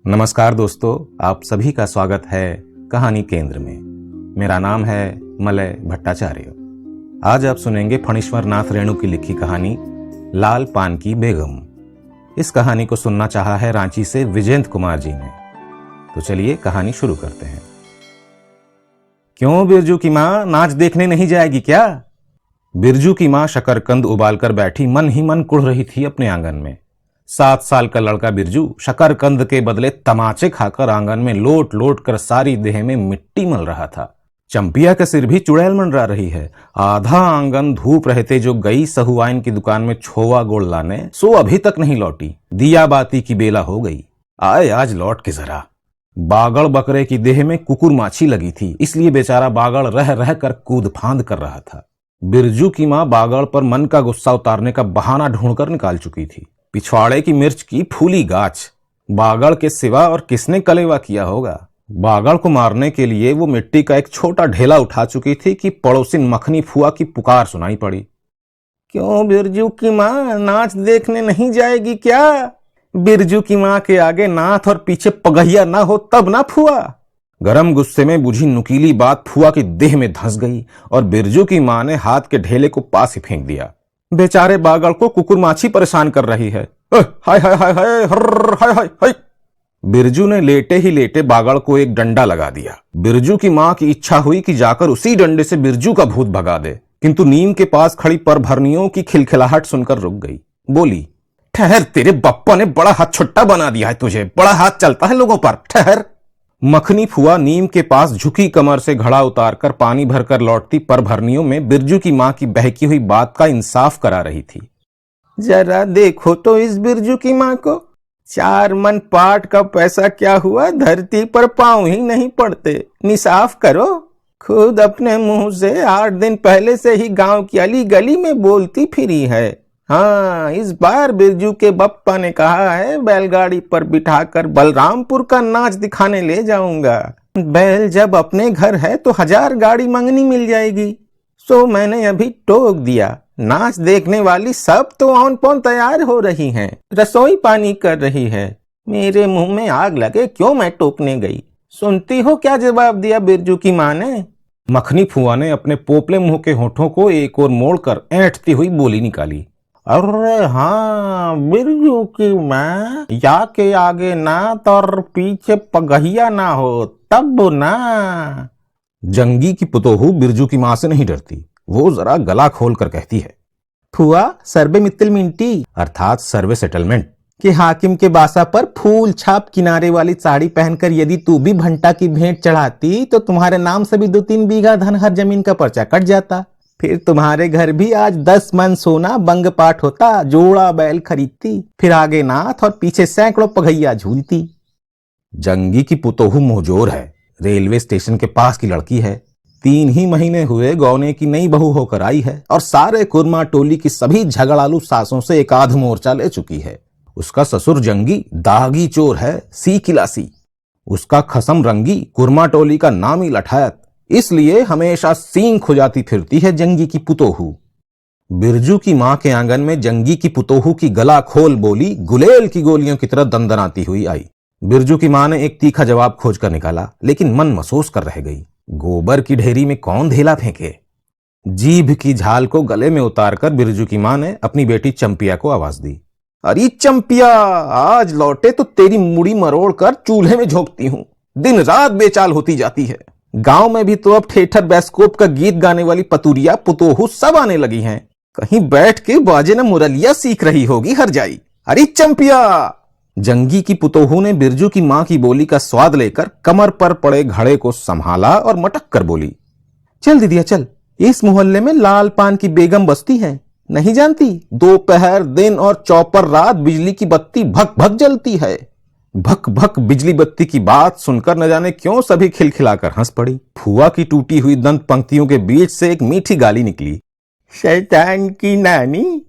नमस्कार दोस्तों, आप सभी का स्वागत है कहानी केंद्र में। मेरा नाम है मलय भट्टाचार्य। आज आप सुनेंगे फणीश्वर नाथ रेणु की लिखी कहानी लाल पान की बेगम। इस कहानी को सुनना चाहा है रांची से विजेंद्र कुमार जी ने। तो चलिए कहानी शुरू करते हैं। क्यों बिरजू की माँ नाच देखने नहीं जाएगी क्या? बिरजू की माँ शकरकंद उबालकर बैठी मन ही मन कुढ़ रही थी अपने आंगन में। 7 साल का लड़का बिरजू शकरकंद के बदले तमाचे खाकर आंगन में लोट लोट कर सारी देह में मिट्टी मल रहा था। चंपिया का सिर भी चुड़ैल मंडरा रही है। आधा आंगन धूप रहते जो गई सहुआइन की दुकान में छोवा गोड़ लाने, सो अभी तक नहीं लौटी। दिया बाती की बेला हो गई। आए आज लौट के जरा। बागड़ बकरे की देह में कुकुर माछी लगी थी, इसलिए बेचारा बागड़ रह रह कर कूद फांद कर रहा था। बिरजू की माँ बागड़ पर मन का गुस्सा उतारने का बहाना ढूंढकर निकाल चुकी थी। पिछवाड़े की मिर्च की फूली गाछ। बागड़ के सिवा और किसने कलेवा किया होगा? बागड़ को मारने के लिए वो मिट्टी का एक छोटा ढेला उठा चुकी थी कि पड़ोसिन मखनी फुआ की पुकार सुनाई पड़ी। क्यों बिरजू की माँ नाच देखने नहीं जाएगी क्या? बिरजू की माँ के आगे नाथ और पीछे पगहिया ना हो तब ना फुआ। गरम गुस्से में बुझी नुकीली बात फुआ की देह में धंस गई और बिरजू की माँ ने हाथ के ढेले को पास ही फेंक दिया। बेचारे बागड़ को कुकुर माछी परेशान कर रही है। हाय हाय हाय हाय हर्र हाय हाय हाय। बिरजू ने लेटे ही लेटे बागड़ को एक डंडा लगा दिया। बिरजू की माँ की इच्छा हुई कि जाकर उसी डंडे से बिरजू का भूत भगा दे, किंतु नीम के पास खड़ी परभरनियों की खिलखिलाहट सुनकर रुक गई। बोली, ठहर, तेरे बप्पा ने बड़ा हाथ छुट्टा बना दिया है तुझे। बड़ा हाथ चलता है लोगों पर, ठहर। मखनी फुआ नीम के पास झुकी कमर से घड़ा उतारकर पानी भरकर लौटती परभरनियों में बिरजू की माँ की बहकी हुई बात का इंसाफ करा रही थी। जरा देखो तो इस बिरजू की माँ को। 4 मन पाट का पैसा क्या हुआ, धरती पर पांव ही नहीं पड़ते। निसाफ करो। खुद अपने मुंह से 8 दिन पहले से ही गांव की अली गली में बोलती फिरी है। हाँ, इस बार बिरजू के बप्पा ने कहा है बैलगाड़ी पर बिठाकर बलरामपुर का नाच दिखाने ले जाऊंगा। बैल जब अपने घर है तो 1000 गाड़ी मंगनी मिल जाएगी। सो मैंने अभी टोक दिया। नाच देखने वाली सब तो औन पौन तैयार हो रही हैं, रसोई पानी कर रही है। मेरे मुंह में आग लगे, क्यों मैं टोकने गई। सुनती हो क्या जवाब दिया बिरजू की माँ ने? मखनी फुआ ने अपने पोपले मुंह के होठों को एक ओर मोड़कर ऐंठती हुई बोली निकाली। अरे हाँ, बिरजू की माँ, या के आगे नाथ और पीछे पगहिया ना हो तब ना। जंगी की पुतोहू बिरजू की माँ से नहीं डरती। वो जरा गला खोल कर कहती है, फुआ सर्वे मित्तिल मिंटी अर्थात सर्वे सेटलमेंट के हाकिम के बासा पर फूल छाप किनारे वाली साड़ी पहनकर यदि तू भी भंटा की भेंट चढ़ाती तो तुम्हारे नाम से भी 2-3 बीघा धन हर जमीन का पर्चा कट जाता। फिर तुम्हारे घर भी आज 10 मन सोना बंग पाठ होता, जोड़ा बैल खरीदती, फिर आगे नाथ और पीछे सैकड़ों पगहिया झूलती। जंगी की पुतोहू मोहजोर है, रेलवे स्टेशन के पास की लड़की है। 3 ही महीने हुए गौने की नई बहू होकर आई है और सारे कुरमा टोली की सभी झगड़ालू सासों से एक आध मोर्चा ले चुकी है। उसका ससुर जंगी दागी चोर है, सी किलासी। उसका खसम रंगी कुरमा टोली का नामी लठायत, इसलिए हमेशा सींग खुजाती फिरती है जंगी की पुतोहू। बिरजू की माँ के आंगन में जंगी की पुतोहू की गला खोल बोली गुलेल की गोलियों की तरह दंदनाती हुई आई। बिरजू की माँ ने एक तीखा जवाब खोज कर निकाला, लेकिन मन महसूस कर रह गई। गोबर की ढेरी में कौन धेला फेंके। जीभ की झाल को गले में उतारकर बिरजू की माँ ने अपनी बेटी चंपिया को आवाज दी, अरे चंपिया, आज लौटे तो तेरी मुड़ी मरोड़ कर चूल्हे में झोंकती हूँ। दिन रात बेचाल होती जाती है। गांव में भी तो अब थिएटर बैस्कोप का गीत गाने वाली पतुरिया पुतोहू सब आने लगी हैं। कहीं बैठ के बाजे न मुरलिया सीख रही होगी हर जाई। अरे चंपिया। जंगी की पुतोहू ने बिरजू की माँ की बोली का स्वाद लेकर कमर पर पड़े घड़े को संभाला और मटक कर बोली, चल दीदिया चल, इस मोहल्ले में लाल पान की बेगम बसती है, नहीं जानती? दोपहर दिन और चौपर रात बिजली की बत्ती भक भक जलती है। भक भक बिजली बत्ती की बात सुनकर न जाने क्यों सभी खिलखिलाकर हंस पड़ी। फुआ की टूटी हुई दंत पंक्तियों के बीच से एक मीठी गाली निकली, शैतान की नानी।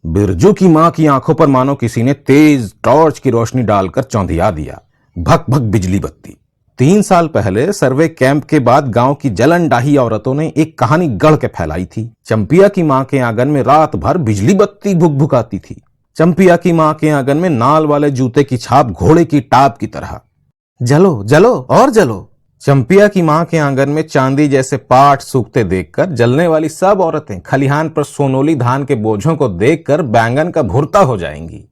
बिरजू की माँ की आंखों पर मानो किसी ने तेज टॉर्च की रोशनी डालकर चौंधिया दिया। भक भक बिजली बत्ती। 3 साल पहले सर्वे कैंप के बाद गांव की जलन डाही औरतों ने एक कहानी गढ़ के फैलाई थी। चंपिया की माँ के आंगन में रात भर बिजली बत्ती भुक भुकाती थी। चंपिया की मां के आंगन में नाल वाले जूते की छाप घोड़े की टाप की तरह। जलो जलो और जलो। चंपिया की मां के आंगन में चांदी जैसे पाठ सूखते देखकर जलने वाली सब औरतें खलिहान पर सोनोली धान के बोझों को देखकर बैंगन का भुरता हो जाएंगी।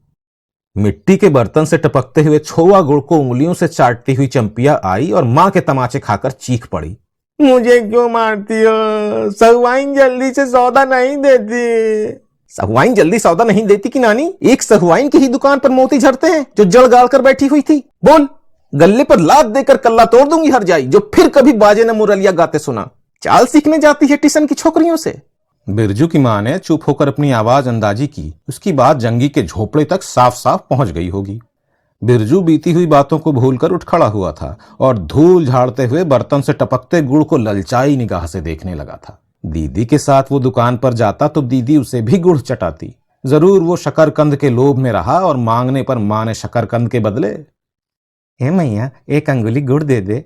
मिट्टी के बर्तन से टपकते हुए छोवा गुड़ को उंगलियों से चाटती हुई चंपिया आई और मां के तमाचे खाकर चीख पड़ी, मुझे क्यों मारती हो? सहुआइन जल्दी से सौदा नहीं देती। सहुआइन जल्दी सौदा नहीं देती कि नानी? एक सहुआइन की ही दुकान पर मोती झड़ते हैं जो जड़ गाड़ कर बैठी हुई थी। बोल, गले पर लात देकर कल्ला तोड़ दूंगी हर जाई जो फिर कभी बाजे न मुरलिया गाते सुना। चाल सीखने जाती है टिशन की छोकरियों से। बिरजू की मां ने चुप होकर अपनी आवाज अंदाजी की। उसकी बात जंगी के झोपड़े तक साफ साफ पहुंच गई होगी। बिरजू बीती हुई बातों को भूलकर उठ खड़ा हुआ था और धूल झाड़ते हुए बर्तन से टपकते गुड़ को ललचाई निगाह से देखने लगा था। दीदी के साथ वो दुकान पर जाता तो दीदी उसे भी गुड़ चटाती। जरूर वो शकरकंद के लोभ में रहा और मांगने पर मां ने शकरकंद के बदले, हे मैया एक अंगुली गुड़ दे दे।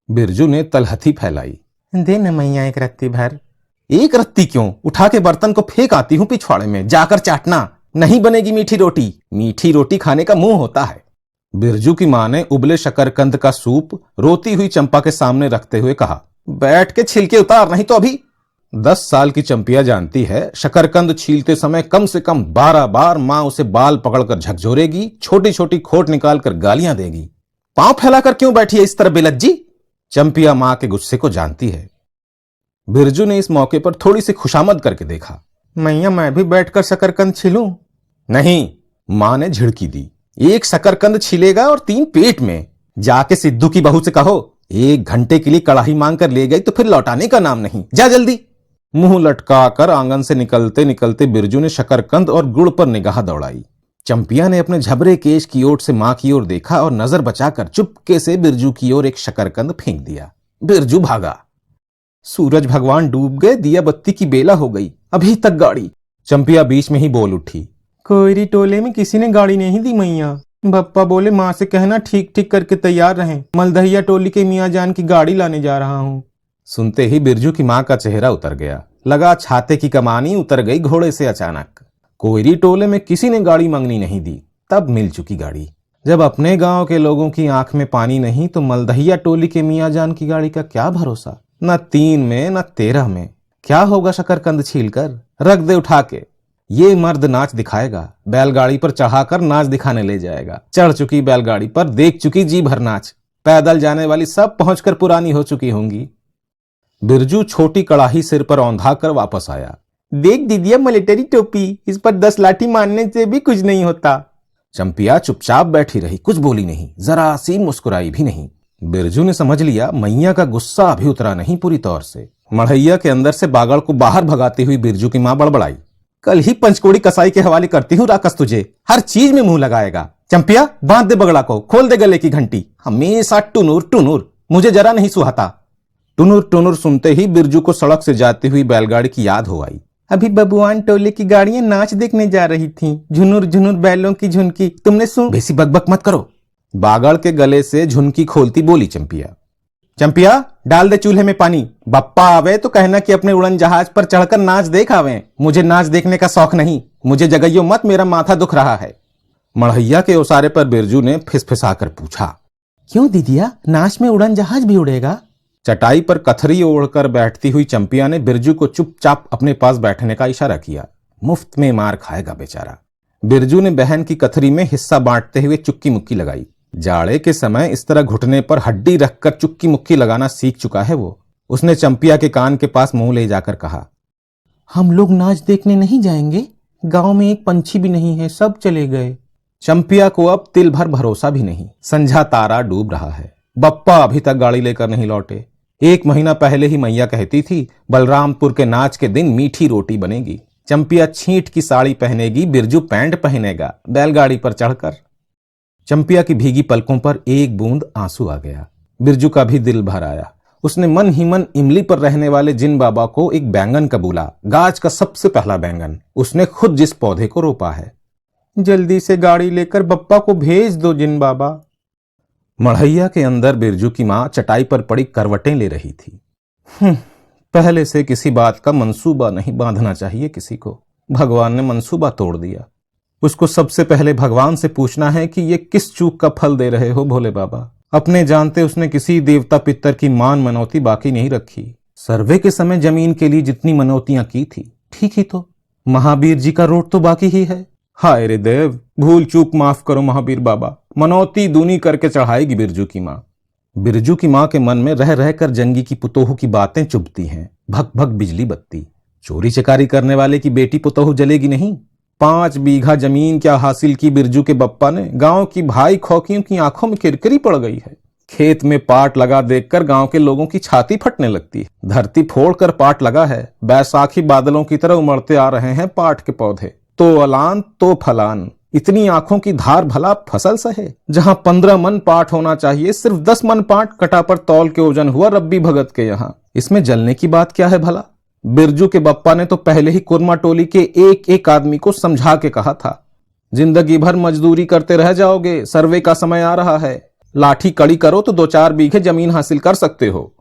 बिरजू ने तलहथी फैलाई, दे न मैया एक रत्ती भर। एक रत्ती क्यों? उठा के बर्तन को फेंक आती हूं पिछवाड़े में, जाकर चाटना। नहीं बनेगी मीठी रोटी। मीठी रोटी खाने का मुंह होता है। बिरजू की मां ने उबले शकरकंद का सूप रोती हुई चंपा के सामने रखते हुए कहा, बैठ के छिलके उतार, नहीं तो अभी। 10 साल की चंपिया जानती है शकरकंद छीलते समय कम से कम 12 बार मां उसे बाल पकड़कर झकझोरेगी, छोटी छोटी खोट निकालकर गालियां देगी। पांव फैलाकर क्यों बैठी है इस तरह बेलज्जी? चंपिया मां के गुस्से को जानती है। बिरजू ने इस मौके पर थोड़ी सी खुशामद करके देखा, मैया मैं भी बैठकर शकरकंद छीलूं? नहीं, मां ने झिड़की दी। एक शकरकंद छिलेगा और 3 पेट में। जाके सिद्धू की बहू से कहो 1 घंटे के लिए कड़ाही मांग कर ले गई तो फिर लौटाने का नाम नहीं। जा जल्दी। मुंह लटका कर आंगन से निकलते निकलते बिरजू ने शकरकंद और गुड़ पर निगाह दौड़ाई। चंपिया ने अपने झबरे केश की ओर से मां की ओर देखा और नजर बचाकर चुपके से बिरजू की ओर एक शकरकंद फेंक दिया। बिरजू भागा। सूरज भगवान डूब गए, दिया बत्ती की बेला हो गई, अभी तक गाड़ी। चंपिया बीच में ही बोल उठी, कोयरी टोले में किसी ने गाड़ी नहीं दी मैया। बप्पा बोले माँ से कहना ठीक ठीक करके तैयार रहें, मलदहिया टोली के मियाँ जान की गाड़ी लाने जा रहा हूँ। सुनते ही बिरजू की माँ का चेहरा उतर गया। लगा छाते की कमानी उतर गई घोड़े से अचानक। कोयरी टोले में किसी ने गाड़ी मंगनी नहीं दी, तब मिल चुकी गाड़ी। जब अपने गांव के लोगों की आंख में पानी नहीं तो मलदहिया टोली के मियाँ जान की गाड़ी का क्या भरोसा? न 3 में न 13 में। क्या होगा शकरकंद छीलकर? रख दे उठा के। ये मर्द नाच दिखाएगा, बैलगाड़ी पर चढ़ाकर नाच दिखाने ले जाएगा। चढ़ चुकी बैलगाड़ी पर, देख चुकी जी भर नाच। पैदल जाने वाली सब पहुंचकर पुरानी हो चुकी होंगी। बिरजू छोटी कड़ाही सिर पर औंधा कर वापस आया। देख दीदिया मिलिट्री टोपी, इस पर 10 लाठी मारने से भी कुछ नहीं होता। चंपिया चुपचाप बैठी रही, कुछ बोली नहीं, जरा सी मुस्कुराई भी नहीं। बिरजू ने समझ लिया मैया का गुस्सा अभी उतरा नहीं पूरी तौर से। मढ़ैया के अंदर से बागड़ को बाहर भगाती हुई बिरजू की मां बड़बड़ाई, कल ही पंचकोड़ी कसाई के हवाले करती हूँ राकस तुझे, हर चीज में मुंह लगाएगा। चंपिया बांध दे बगड़ा को, खोल दे गले की घंटी, हमेशा टुनुर टुनुर, मुझे जरा नहीं सुहाता। टुनुर टुनुर सुनते ही बिरजू को सड़क से जाती हुई बैलगाड़ी की याद हो आई। अभी बबुआन टोले की गाड़ियां नाच देखने जा रही थीं, झुनुर झुनुर बैलों की झुनकी, तुमने सुन? बेसी बकबक मत करो। बागड़ के गले से झुनकी खोलती बोली चंपिया। चंपिया डाल दे चूल्हे में पानी, बप्पा आवे तो कहना कि अपने उड़न जहाज पर चढ़कर नाच देख आवे। मुझे नाच देखने का शौक नहीं, मुझे जगाइयो मत, मेरा माथा दुख रहा है। मढ़ैया के ओसारे पर बिरजू ने फिसफिसाकर पूछा, क्यों दीदिया, नाच में उड़न जहाज भी उड़ेगा? चटाई पर कथरी ओढ़कर बैठती हुई चंपिया ने बिरजू को चुपचाप अपने पास बैठने का इशारा किया। मुफ्त में मार खाएगा बेचारा। बिरजू ने बहन की कथरी में हिस्सा बांटते हुए चुक्की मुक्की लगाई। जाड़े के समय इस तरह घुटने पर हड्डी रखकर चुक्की मुक्की लगाना सीख चुका है वो। उसने चंपिया के कान के पास मुंह ले जाकर कहा, हम लोग नाच देखने नहीं जाएंगे? गांव में एक पंछी भी नहीं है, सब चले गए। चंपिया को अब तिल भर भरोसा भी नहीं। संझा तारा डूब रहा है, बप्पा अभी तक गाड़ी लेकर नहीं लौटे। 1 महीना पहले ही मैया कहती थी बलरामपुर के नाच के दिन मीठी रोटी बनेगी। चंपिया छींट की साड़ी पहनेगी, बिरजू पैंट पहनेगा बैलगाड़ी पर चढ़कर। चंपिया की भीगी पलकों पर एक बूंद आंसू आ गया। बिरजू का भी दिल भर आया। उसने मन ही मन इमली पर रहने वाले जिन बाबा को एक बैंगन कबूला, गाज का सबसे पहला बैंगन, उसने खुद जिस पौधे को रोपा है। जल्दी से गाड़ी लेकर बप्पा को भेज दो जिन बाबा। मढ़ैया के अंदर बिरजू की मां चटाई पर पड़ी करवटें ले रही थी। पहले से किसी बात का मंसूबा नहीं बांधना चाहिए किसी को। भगवान ने मंसूबा तोड़ दिया। उसको सबसे पहले भगवान से पूछना है कि ये किस चूक का फल दे रहे हो भोले बाबा। अपने जानते उसने किसी देवता पितर की मान मनौती बाकी नहीं रखी। सर्वे के समय जमीन के लिए जितनी मनौतियां की थी ठीक ही तो, महावीर जी का रोट तो बाकी ही है। हाय रे देव, भूल चूक माफ करो महावीर बाबा, मनौती दूनी करके चढ़ाएगी बिरजू की माँ। बिरजू की माँ के मन में रह रहकर जंगी की पुतोहू की बातें चुभती हैं। भक भक बिजली बत्ती। चोरी चकारी करने वाले की बेटी पुतोहू जलेगी नहीं। 5 बीघा जमीन क्या हासिल की बिरजू के बप्पा ने, गांव की भाई खौकियों की आंखों में किरकिरी पड़ गई है। खेत में पाट लगा देखकर गांव के लोगों की छाती फटने लगती है। धरती फोड़कर पाट लगा है, बैसाखी बादलों की तरह उमड़ते आ रहे हैं पाट के पौधे, तो अलान तो फलान। इतनी आंखों की धार भला फसल सहे। जहां 15 मन पाट होना चाहिए, सिर्फ 10 मन पाट कटा पर तौल के ओजन हुआ रब्बी भगत के यहाँ। इसमें जलने की बात क्या है भला। बिरजू के बप्पा ने तो पहले ही कुरमा टोली के एक एक आदमी को समझा के कहा था, जिंदगी भर मजदूरी करते रह जाओगे, सर्वे का समय आ रहा है, लाठी कड़ी करो तो 2-4 बीघे जमीन हासिल कर सकते हो।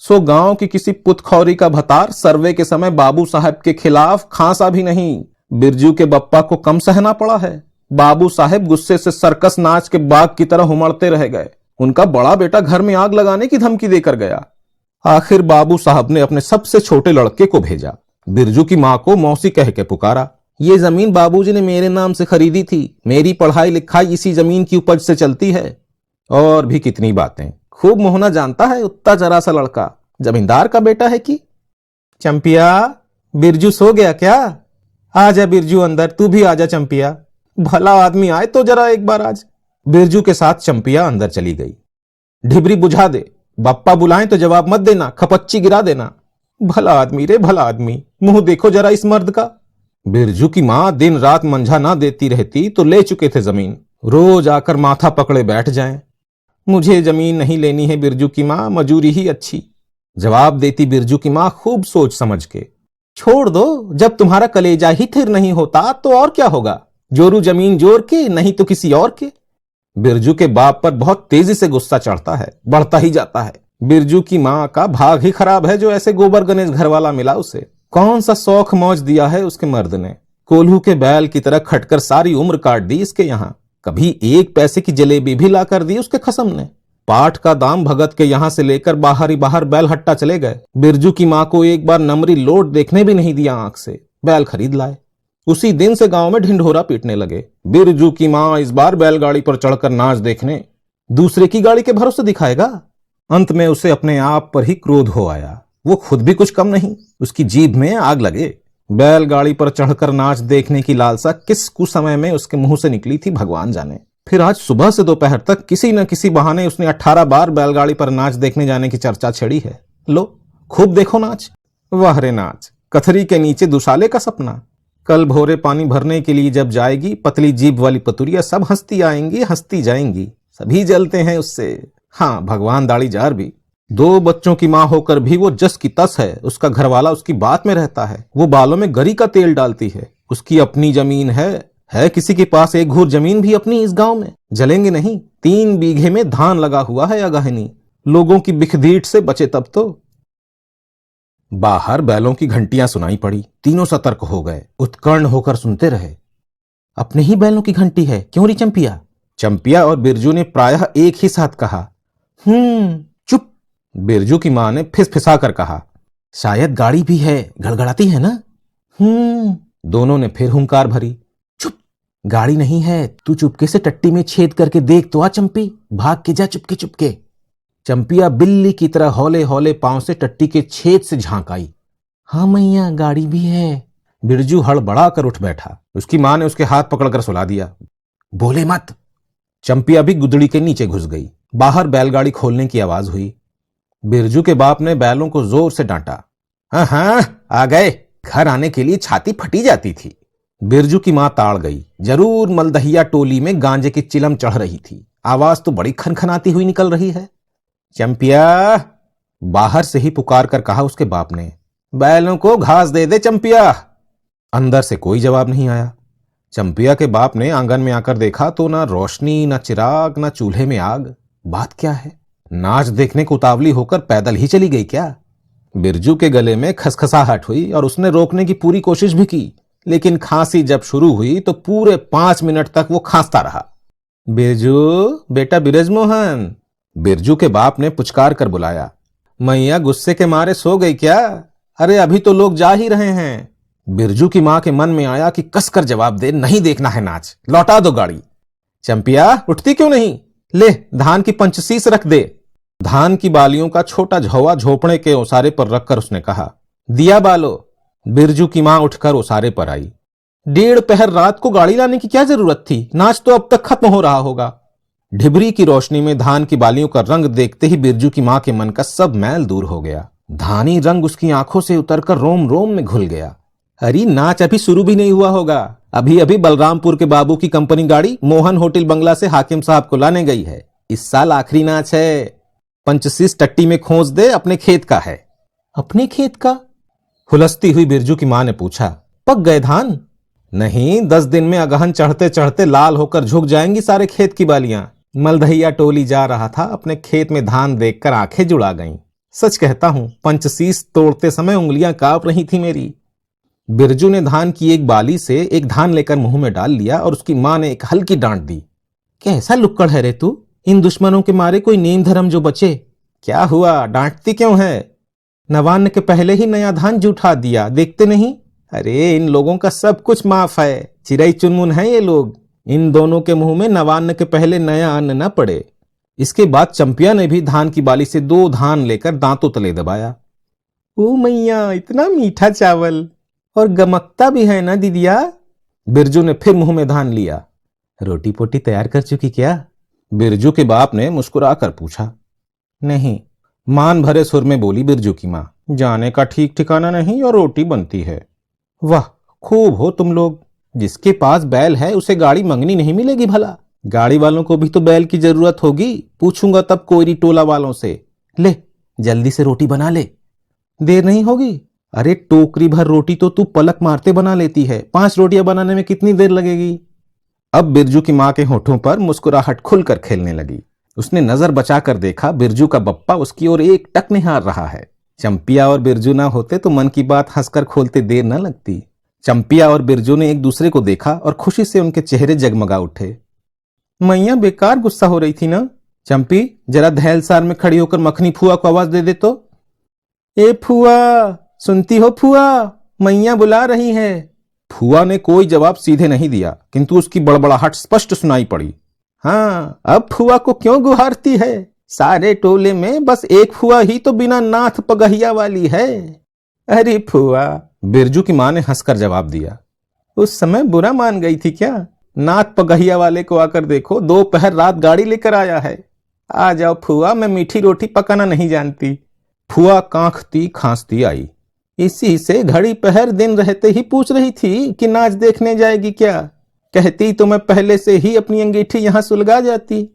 सो गांव की किसी पुतखौरी का भतार सर्वे के समय बाबू साहब के खिलाफ खांसा भी नहीं। बिरजू के बप्पा को कम सहना पड़ा है। बाबू साहब गुस्से से सर्कस नाच के बाघ की तरह उमड़ते रह गए। उनका बड़ा बेटा घर में आग लगाने की धमकी देकर गया। आखिर बाबू साहब ने अपने सबसे छोटे लड़के को भेजा। बिरजू की माँ को मौसी कह के पुकारा। ये जमीन बाबूजी ने मेरे नाम से खरीदी थी, मेरी पढ़ाई लिखाई इसी जमीन की उपज से चलती है। और भी कितनी बातें। खूब मोहना जानता है उतना जरा सा लड़का, जमींदार का बेटा है कि। चंपिया, बिरजू सो गया क्या? आजा बिरजू अंदर, तू भी आजा चंपिया। भला आदमी आए तो जरा एक बार आज। बिरजू के साथ चंपिया अंदर चली गई। ढिबरी बुझा दे, बप्पा बुलाएं तो जवाब मत देना, खपच्ची गिरा देना। भला आदमी रे भला आदमी, मुंह देखो जरा इस मर्द का। बिरजू की मां दिन रात मंझा ना देती रहती तो ले चुके थे जमीन। रोज आकर माथा पकड़े बैठ जाएं। मुझे जमीन नहीं लेनी है बिरजू की मां, मजूरी ही अच्छी। जवाब देती बिरजू की मां खूब सोच समझ के। छोड़ दो, जब तुम्हारा कलेजा ही थिर नहीं होता तो और क्या होगा। जोरू जमीन जोर के, नहीं तो किसी और के। बिरजू के बाप पर बहुत तेजी से गुस्सा चढ़ता है, बढ़ता ही जाता है। बिरजू की मां का भाग ही खराब है जो ऐसे गोबर गणेश घर वाला मिला उसे। कौन सा शौक मौज दिया है उसके मर्द ने। कोल्हू के बैल की तरह खटकर सारी उम्र काट दी इसके यहाँ। कभी 1 पैसे की जलेबी भी ला कर दी उसके खसम ने। पाठ का दाम भगत के यहां से लेकर बाहर ही बाहर बैल हट्टा चले गए। बिरजू की मां को एक बार नमरी लोट देखने भी नहीं दिया आंख से। बैल खरीद लाए। उसी दिन से गांव में ढिंढोरा पीटने लगे। बिरजू की मां इस बार बैलगाड़ी पर चढ़कर नाच देखने दूसरे की गाड़ी के भरोसे दिखाएगा। अंत में उसे अपने आप पर ही क्रोध हो आया। वो खुद भी कुछ कम नहीं, उसकी जीभ में आग लगे। बैलगाड़ी पर चढ़कर नाच देखने की लालसा किस कुसमय में उसके मुंह से निकली थी भगवान जाने। फिर आज सुबह से दोपहर तक किसी न किसी बहाने उसने 18 बार बैलगाड़ी पर नाच देखने जाने की चर्चा छेड़ी है। लो खूब देखो नाच। वाह रे नाच, कथरी के नीचे दुशाले का सपना। कल भोरे पानी भरने के लिए जब जाएगी पतली जीभ वाली पतुरिया, सब हंसती आएंगी हंसती जाएंगी, सभी जलते हैं उससे। हाँ, भगवान दाढ़ीजार भी। 2 बच्चों की मां होकर भी वो जस की तस है। उसका घरवाला उसकी बात में रहता है। वो बालों में गरी का तेल डालती है। उसकी अपनी जमीन है किसी के पास एक घूर जमीन भी अपनी इस गांव में। जलेंगे नहीं। 3 बीघे में धान लगा हुआ है अगहनी। लोगों की बिखदीट से बचे तब तो। बाहर बैलों की घंटियां सुनाई पड़ी। तीनों सतर्क हो गए, उत्कर्ण होकर सुनते रहे। अपने ही बैलों की घंटी है क्यों री चंपिया? चंपिया और बिरजू ने प्रायः एक ही साथ कहा। चुप। बिरजू की मां ने फिसफिसा कर कहा, शायद गाड़ी भी है, गड़गड़ाती है ना। दोनों ने फिर हुंकार भरी। चुप। गाड़ी नहीं है, तू चुपके से टट्टी में छेद करके देख तो आ चंपी, भाग के जा चुपके चुपके। चंपिया बिल्ली की तरह हौले हौले पांव से टट्टी के छेद से झांक आई। हाँ मैया, गाड़ी भी है। बिरजू हड़बड़ा कर उठ बैठा। उसकी मां ने उसके हाथ पकड़कर सुला दिया। बोले मत। चंपिया भी गुदड़ी के नीचे घुस गई। बाहर बैलगाड़ी खोलने की आवाज हुई। बिरजू के बाप ने बैलों को जोर से डांटा। हाँ, आ गए। घर आने के लिए छाती फटी जाती थी। बिरजू की मां ताड़ गई। जरूर मलदहिया टोली में गांजे की चिलम चढ़ रही थी। आवाज तो बड़ी खनखनाती हुई निकल रही है। चंपिया, बाहर से ही पुकार कर कहा उसके बाप ने। बैलों को घास दे दे चंपिया। अंदर से कोई जवाब नहीं आया। चंपिया के बाप ने आंगन में आकर देखा तो ना रोशनी, ना चिराग, ना चूल्हे में आग। बात क्या है? नाच देखने को उतावली होकर पैदल ही चली गई क्या? बिरजू के गले में खसखसाहट हुई और उसने रोकने की पूरी कोशिश भी की, लेकिन खांसी जब शुरू हुई तो पूरे 5 मिनट तक वो खांसता रहा। बिरजू, बेटा बिरजमोहन, बिरजू के बाप ने पुचकार कर बुलाया। मैया गुस्से के मारे सो गई क्या? अरे अभी तो लोग जा ही रहे हैं। बिरजू की मां के मन में आया कि कसकर जवाब दे, नहीं देखना है नाच, लौटा दो गाड़ी। चंपिया, उठती क्यों नहीं? ले, धान की पंचशीस रख दे। धान की बालियों का छोटा झौवा झोपड़े के ओसारे पर रखकर उसने कहा, दिया बालो। बिरजू की मां उठकर ओसारे पर आई। 1:30 पहर रात को गाड़ी लाने की क्या जरूरत थी? नाच तो अब तक खत्म हो रहा होगा। ढिबरी की रोशनी में धान की बालियों का रंग देखते ही बिरजू की मां के मन का सब मैल दूर हो गया। धानी रंग उसकी आंखों से उतरकर रोम रोम में घुल गया। अरे नाच अभी शुरू भी नहीं हुआ होगा। अभी अभी बलरामपुर के बाबू की कंपनी गाड़ी मोहन होटल बंगला से हाकिम साहब को लाने गई है। इस साल आखिरी नाच है। पंचशीस टट्टी में खोज दे, अपने खेत का है। अपने खेत का? हुलसती हुई बिरजू की मां ने पूछा। पक गए धान? नहीं, 10 दिन में अगहन चढ़ते चढ़ते लाल होकर झुक जाएंगी सारे खेत की बालियां। मलदहिया टोली जा रहा था, अपने खेत में धान देखकर आंखें जुड़ा गईं। सच कहता हूं, पंचशीस तोड़ते समय उंगलियां कांप रही थी मेरी। बिरजू ने धान की एक बाली से एक धान लेकर मुंह में डाल लिया और उसकी मां ने एक हल्की डांट दी। कैसा लुक्कड़ है रे तू? इन दुश्मनों के मारे कोई नेम धर्म जो बचे। क्या हुआ, डांटती क्यों है? नवान्न के पहले ही नया धान जुठा दिया, देखते नहीं? अरे इन लोगों का सब कुछ माफ है, चिरई चुनमुन है ये लोग। इन दोनों के मुंह में नवान्न के पहले नया अन्न न पड़े। इसके बाद चंपिया ने भी धान की बाली से 2 धान लेकर दांतों तले दबाया। ओ मैया, इतना मीठा चावल, और गमकता भी है ना दीदिया। बिरजू ने फिर मुंह में धान लिया। रोटी पोटी तैयार कर चुकी क्या? बिरजू के बाप ने मुस्कुराकर पूछा। नहीं, मान भरे सुर में बोली बिरजू की मां। जाने का ठीक ठिकाना नहीं और रोटी बनती है। वाह, खूब हो तुम लोग। जिसके पास बैल है उसे गाड़ी मंगनी नहीं मिलेगी भला। गाड़ी वालों को भी तो बैल की जरूरत होगी। पूछूंगा तब कोयरी टोला वालों से। ले, जल्दी से रोटी बना ले, देर नहीं होगी। अरे टोकरी भर रोटी तो तू पलक मारते बना लेती है, 5 रोटियां बनाने में कितनी देर लगेगी? अब बिरजू की मां के होठों पर मुस्कुराहट खुलकर खेलने लगी। उसने नजर बचाकर देखा, बिरजू का बप्पा उसकी ओर एक टक निहार रहा है। चंपिया और बिरजू ना होते तो मन की बात हंसकर खोलते देर न लगती। चंपिया और बिरजू ने एक दूसरे को देखा और खुशी से उनके चेहरे जगमगा उठे। मैया बेकार गुस्सा हो रही थी ना? चंपी, जरा धैलसार में खड़ी होकर मखनी फुआ को आवाज दे दे तो। ए फुआ, सुनती हो फुआ? मैया बुला रही है। फुआ ने कोई जवाब सीधे नहीं दिया, किंतु उसकी बड़बड़ाहट स्पष्ट सुनाई पड़ी। हाँ, अब फुआ को क्यों गुहारती है? सारे टोले में बस एक फुआ ही तो बिना नाथ पगहिया वाली है। अरे फुआ, बिरजू की मां ने हंसकर जवाब दिया। उस समय बुरा मान गई थी क्या? नाथ पगहिया वाले को आकर देखो, 2 पहर रात गाड़ी लेकर आया है। आ जाओ फुआ, मैं मीठी रोटी पकाना नहीं जानती। फुआ कांखती खांसती आई। इसी से घड़ी पहर दिन रहते ही पूछ रही थी कि नाच देखने जाएगी क्या? कहती तो मैं पहले से ही अपनी अंगीठी यहां सुलगा जाती।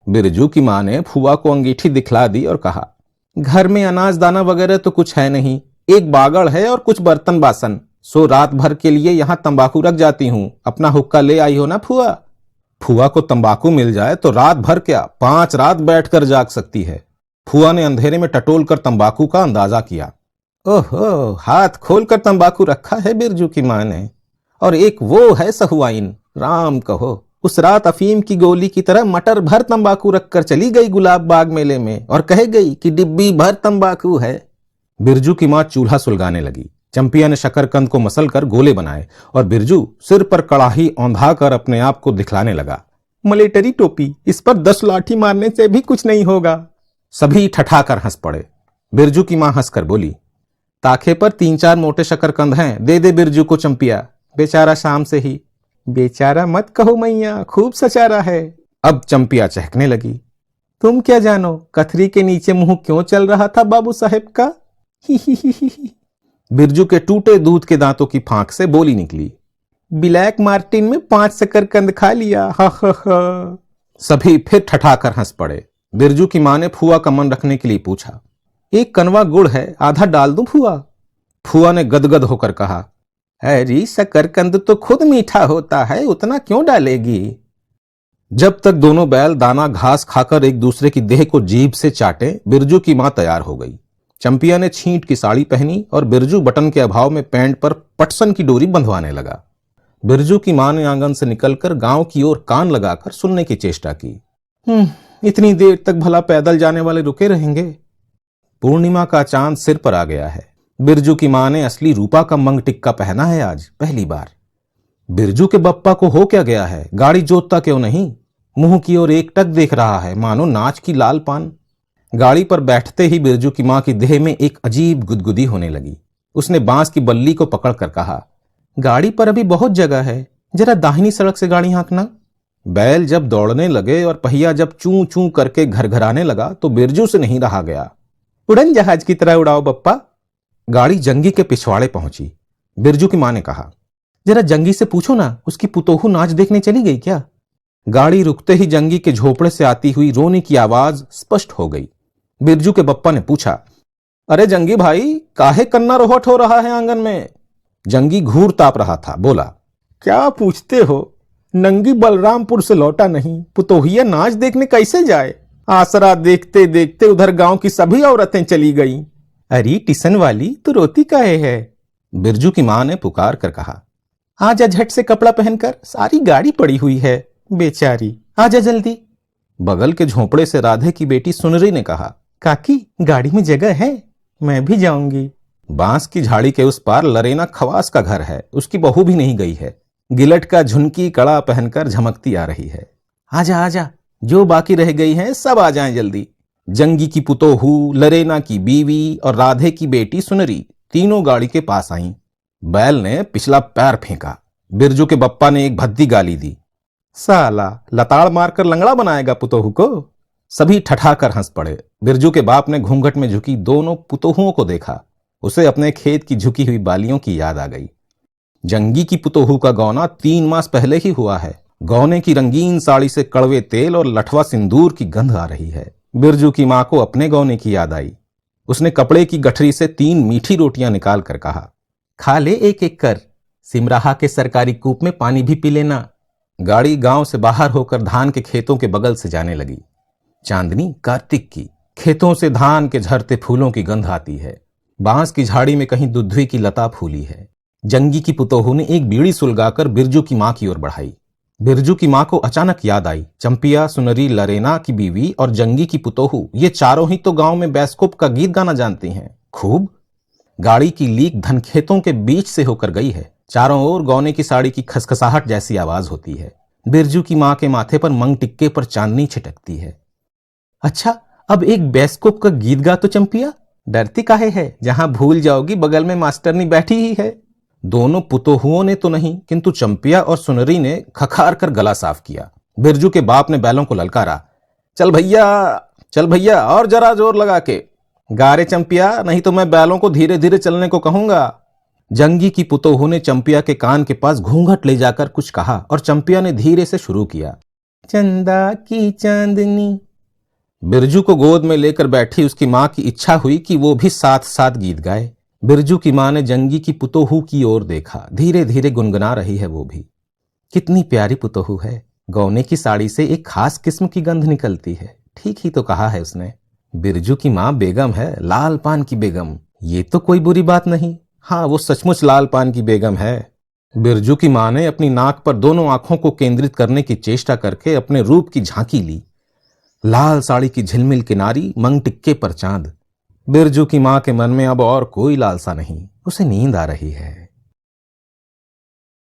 बिरजू की मां ने फुआ को अंगीठी दिखला दी और कहा, घर में अनाज दाना वगैरह तो कुछ है नहीं, एक बागड़ है और कुछ बर्तन बासन, सो रात भर के लिए यहां तंबाकू रख जाती हूं। अपना हुक्का ले आई हो ना फुआ? फुआ को तंबाकू मिल जाए तो रात भर क्या 5 रात बैठकर जाग सकती है। फुआ ने अंधेरे में टटोल कर तंबाकू का अंदाजा किया। ओहो, हाथ खोलकर तंबाकू रखा है बिरजू की मां ने। और एक वो है सहुआइन, राम कहो, उस रात अफीम की गोली की तरह मटर भर तंबाकू रखकर चली गई गुलाब बाग मेले में और कह गई कि डिब्बी भर तंबाकू है। बिरजू की मां चूल्हा सुलगाने लगी। चंपिया ने शकरकंद को मसल कर गोले बनाए और बिरजू सिर पर कड़ाही औंधा कर अपने आप को दिखलाने लगा। मलेटरी टोपी, इस पर 10 लाठी मारने से भी कुछ नहीं होगा। सभी ठठाकर हंस पड़े। बिरजू की मां हंसकर बोली, ताखे पर 3-4 मोटे शकरकंद हैं, दे दे बिरजू को चंपिया, बेचारा शाम से ही। बेचारा मत कहो मैया, खूब सचारा है। अब चंपिया चहकने लगी। तुम क्या जानो कथरी के नीचे मुंह क्यों चल रहा था बाबू साहेब का? ही। बिरजू के टूटे दूध के दांतों की फांक से बोली निकली, ब्लैक मार्टिन में 5 शकरकंद खा लिया। हा। सभी फिर ठठाकर हंस पड़े। बिरजू की मां ने फुआ का मन रखने के लिए पूछा, एक कनवा गुड़ है, आधा डाल दूं फुआ? फुआ ने गदगद होकर कहा, अरे शकरकंद तो खुद मीठा होता है, उतना क्यों डालेगी? जब तक दोनों बैल दाना घास खाकर एक दूसरे की देह को जीभ से चाटे, बिरजू की मां तैयार हो गई। चंपिया ने छींट की साड़ी पहनी और बिरजू बटन के अभाव में पैंट पर पटसन की डोरी बंधवाने लगा। बिरजू की मां ने आंगन से निकलकर गांव की ओर कान लगाकर सुनने की चेष्टा की। इतनी देर तक भला पैदल जाने वाले रुके रहेंगे? पूर्णिमा का चांद सिर पर आ गया है। बिरजू की मां ने असली रूपा का मंग टिक्का पहना है आज पहली बार। बिरजू के बप्पा को हो क्या गया है? गाड़ी जोतता क्यों नहीं? मुंह की ओर एकटक देख रहा है मानो नाच की लाल पान। गाड़ी पर बैठते ही बिरजू की मां की देह में एक अजीब गुदगुदी होने लगी। उसने बांस की बल्ली को पकड़कर कहा, गाड़ी पर अभी बहुत जगह है, जरा दाहिनी सड़क से गाड़ी हाँकना। बैल जब दौड़ने लगे और पहिया जब चूं चूं करके घरघराने लगा तो बिरजू से नहीं रहा गया। उड़न जहाज की तरह उड़ाओ बप्पा। गाड़ी जंगी के पिछवाड़े पहुंची। बिरजू की मां ने कहा, जरा जंगी से पूछो ना, उसकी पुतोहू नाच देखने चली गई क्या? गाड़ी रुकते ही जंगी के झोपड़े से आती हुई रोने की आवाज स्पष्ट हो गई। बिरजू के बप्पा ने पूछा, अरे जंगी भाई, काहे कन्ना रोहट हो रहा है आंगन में? जंगी घूर ताप रहा था, बोला, क्या पूछते हो, नंगी बलरामपुर से लौटा नहीं, पुतोहिया नाच देखने कैसे जाए? आसरा देखते देखते उधर गांव की सभी औरतें चली गईं। अरे टिसन वाली, तू रोती काहे है? बिरजू की मां ने पुकार कर कहा, आजा झट से कपड़ा पहनकर, सारी गाड़ी पड़ी हुई है, बेचारी, आजा जल्दी। बगल के झोंपड़े से राधे की बेटी सुनरी ने कहा, काकी गाड़ी में जगह है, मैं भी जाऊंगी। बांस की झाड़ी के उस पार लरेना खवास का घर है, उसकी बहू भी नहीं गई है। गिलट का झुनकी कड़ा पहनकर झमकती आ रही है। आजा आजा, जो बाकी रह गई हैं सब आ जाएं जल्दी। जंगी की पुतोहू, लरेना की बीवी और राधे की बेटी सुनरी तीनों गाड़ी के पास आईं। बैल ने पिछला पैर फेंका। बिरजू के बप्पा ने एक भद्दी गाली दी, साला लताड़ मारकर लंगड़ा बनाएगा पुतोहू को। सभी ठठाकर हंस पड़े। बिरजू के बाप ने घूंघट में झुकी दोनों पुतोहुओं को देखा। उसे अपने खेत की झुकी हुई बालियों की याद आ गई। जंगी की पुतोहू का गौना 3 मास पहले ही हुआ है। गौने की रंगीन साड़ी से कड़वे तेल और लठवा सिंदूर की गंध आ रही है। बिरजू की मां को अपने गौने की याद आई। उसने कपड़े की गठरी से 3 मीठी रोटियां निकाल कर कहा, खा ले एक एक कर, सिमराहा के सरकारी कूप में पानी भी पी लेना। गाड़ी गांव से बाहर होकर धान के खेतों के बगल से जाने लगी। चांदनी कार्तिक की, खेतों से धान के झरते फूलों की गंध आती है। बांस की झाड़ी में कहीं दुधवी की लता फूली है। जंगी की पुतोहू ने एक बीड़ी सुलगाकर बिरजू की मां की ओर बढ़ाई। बिरजू की मां को अचानक याद आई, चंपिया, सुनरी, लरेना की बीवी और जंगी की पुतोहू, ये चारों ही तो गांव में बैस्कोप का गीत गाना जानती हैं खूब। गाड़ी की लीक धन खेतों के बीच से होकर गई है। चारों ओर गौने की साड़ी की खसखसाहट जैसी आवाज होती है। बिरजू की मां के माथे पर मंग टिक्के पर चांदनी छिटकती है। अच्छा, अब एक बैस्कोप का गीत गा तो चंपिया, डरती काहे है, जहां भूल जाओगी बगल में मास्टरनी बैठी ही है। दोनों पुतोहुओं ने तो नहीं, किंतु चंपिया और सुनरी ने खखार कर गला साफ किया। बिरजू के बाप ने बैलों को ललकारा, चल भैया और जरा जोर लगा के गा रे चंपिया, नहीं तो मैं बैलों को धीरे धीरे चलने को कहूंगा। जंगी की पुतोहू ने चंपिया के कान के पास घूंघट ले जाकर कुछ कहा और चंपिया ने धीरे से शुरू किया, चंदा की चांदनी। बिरजू को गोद में लेकर बैठी उसकी मां की इच्छा हुई कि वो भी साथ साथ गीत गाए। बिरजू की मां ने जंगी की पुतोहू की ओर देखा। धीरे धीरे गुनगुना रही है वो भी। कितनी प्यारी पुतोहू है, गौने की साड़ी से एक खास किस्म की गंध निकलती है। ठीक ही तो कहा है उसने। बिरजू की मां बेगम है, लाल पान की बेगम। ये तो कोई बुरी बात नहीं। हाँ, वो सचमुच लाल पान की बेगम है। बिरजू की मां ने अपनी नाक पर दोनों आंखों को केंद्रित करने की चेष्टा करके अपने रूप की झांकी ली। लाल साड़ी की झिलमिल किनारी, मंग टिक्के पर चांद। बिरजू की मां के मन में अब और कोई लालसा नहीं, उसे नींद आ रही है।